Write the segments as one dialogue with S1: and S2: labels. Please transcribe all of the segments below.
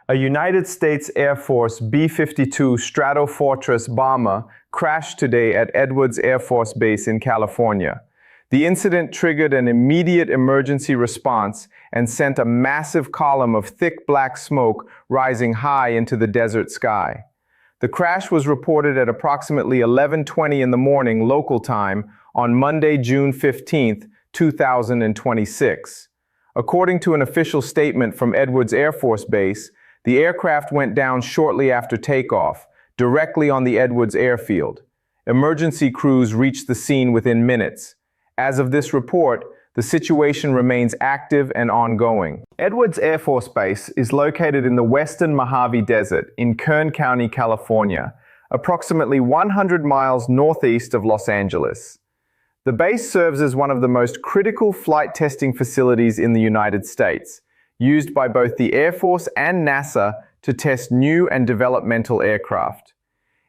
S1: A United States Air Force B-52 Stratofortress bomber crashed today at Edwards Air Force Base in California. The incident triggered an immediate emergency response and sent a massive column of thick black smoke rising high into the desert sky. The crash was reported at approximately 11:20 in the morning local time on Monday, June 15, 2026. According to an official statement from Edwards Air Force Base, the aircraft went down shortly after takeoff, directly on the Edwards airfield. Emergency crews reached the scene within minutes. As of this report, the situation remains active and ongoing. Edwards Air Force Base is located in the western Mojave Desert in Kern County, California, approximately 100 miles northeast of Los Angeles. The base serves as one of the most critical flight testing facilities in the United States, used by both the Air Force and NASA to test new and developmental aircraft.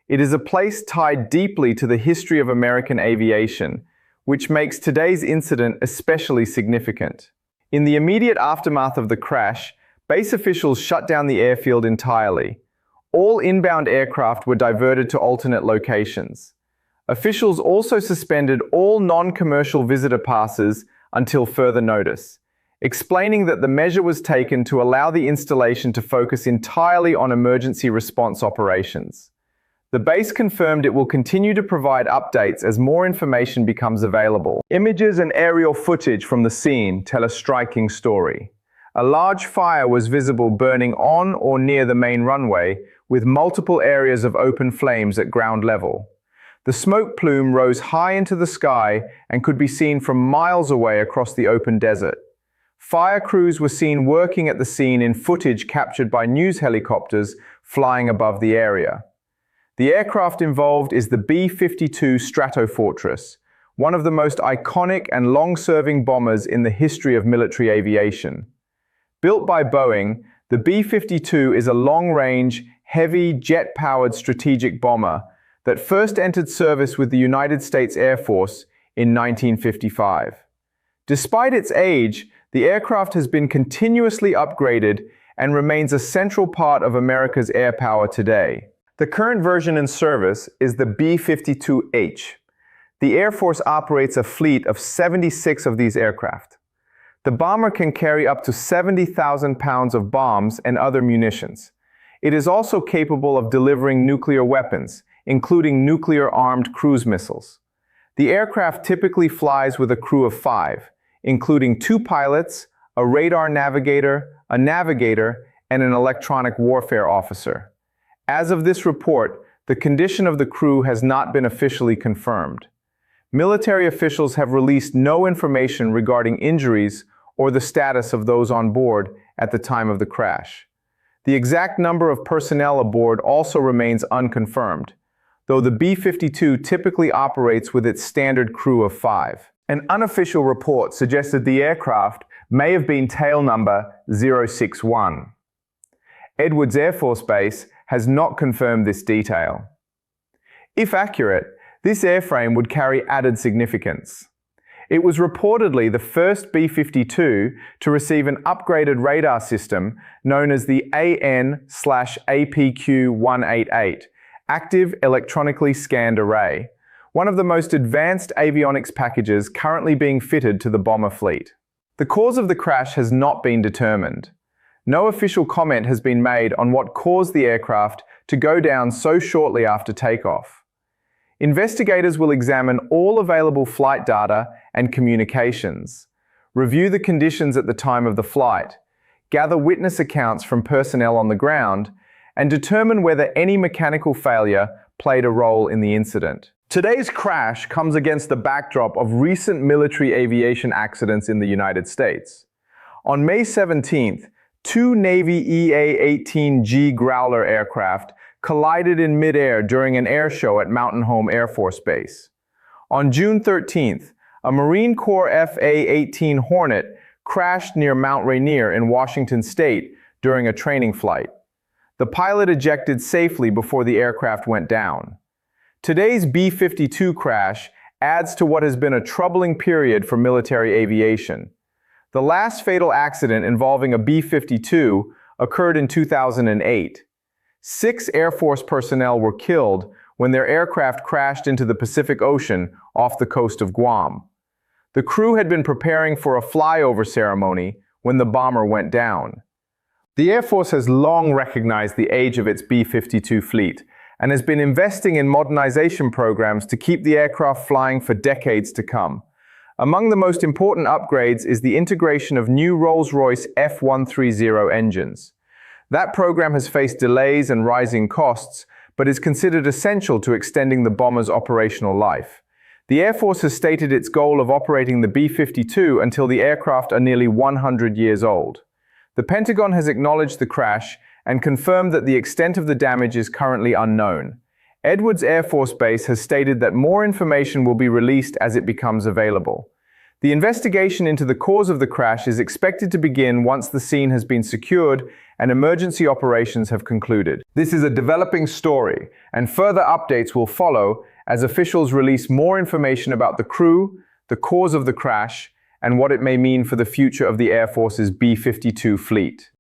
S1: It is a place tied deeply to the history of American aviation, which makes today's incident especially significant. In the immediate aftermath of the crash, base officials shut down the airfield entirely. All inbound aircraft were diverted to alternate locations. Officials also suspended all non-commercial visitor passes until further notice, explaining that the measure was taken to allow the installation to focus entirely on emergency response operations. The base confirmed it will continue to provide updates as more information becomes available. Images and aerial footage from the scene tell a striking story. A large fire was visible burning on or near the main runway, with multiple areas of open flames at ground level. The smoke plume rose high into the sky and could be seen from miles away across the open desert. Fire crews were seen working at the scene in footage captured by news helicopters flying above the area. The aircraft involved is the B-52 Stratofortress, one of the most iconic and long-serving bombers in the history of military aviation. Built by Boeing, the B-52 is a long-range, heavy, jet-powered strategic bomber that first entered service with the United States Air Force in 1955. Despite its age, the aircraft has been continuously upgraded and remains a central part of America's air power today. The current version in service is the B-52H. The Air Force operates a fleet of 76 of these aircraft. The bomber can carry up to 70,000 pounds of bombs and other munitions. It is also capable of delivering nuclear weapons, including nuclear-armed cruise missiles. The aircraft typically flies with a crew of 5, including 2 pilots, a radar navigator, and an electronic warfare officer. As of this report, the condition of the crew has not been officially confirmed. Military officials have released no information regarding injuries or the status of those on board at the time of the crash. The exact number of personnel aboard also remains unconfirmed, though the B-52 typically operates with its standard crew of 5. An unofficial report suggested the aircraft may have been tail number 061. Edwards Air Force Base has not confirmed this detail. If accurate, this airframe would carry added significance. It was reportedly the first B-52 to receive an upgraded radar system known as the AN/APQ-188, Active Electronically Scanned Array, one of the most advanced avionics packages currently being fitted to the bomber fleet. The cause of the crash has not been determined. No official comment has been made on what caused the aircraft to go down so shortly after takeoff. Investigators will examine all available flight data and communications, review the conditions at the time of the flight, gather witness accounts from personnel on the ground, and determine whether any mechanical failure played a role in the incident. Today's crash comes against the backdrop of recent military aviation accidents in the United States. On May 17th, 2 Navy EA-18G Growler aircraft collided in midair during an air show at Mountain Home Air Force Base. On June 13th, a Marine Corps FA-18 Hornet crashed near Mount Rainier in Washington State during a training flight. The pilot ejected safely before the aircraft went down. Today's B-52 crash adds to what has been a troubling period for military aviation. The last fatal accident involving a B-52 occurred in 2008. 6 Air Force personnel were killed when their aircraft crashed into the Pacific Ocean off the coast of Guam. The crew had been preparing for a flyover ceremony when the bomber went down. The Air Force has long recognized the age of its B-52 fleet and has been investing in modernization programs to keep the aircraft flying for decades to come. Among the most important upgrades is the integration of new Rolls-Royce F130 engines. That program has faced delays and rising costs, but is considered essential to extending the bomber's operational life. The Air Force has stated its goal of operating the B-52 until the aircraft are nearly 100 years old. The Pentagon has acknowledged the crash and confirmed that the extent of the damage is currently unknown. Edwards Air Force Base has stated that more information will be released as it becomes available. The investigation into the cause of the crash is expected to begin once the scene has been secured and emergency operations have concluded. This is a developing story, and further updates will follow as officials release more information about the crew, the cause of the crash, and what it may mean for the future of the Air Force's B-52 fleet.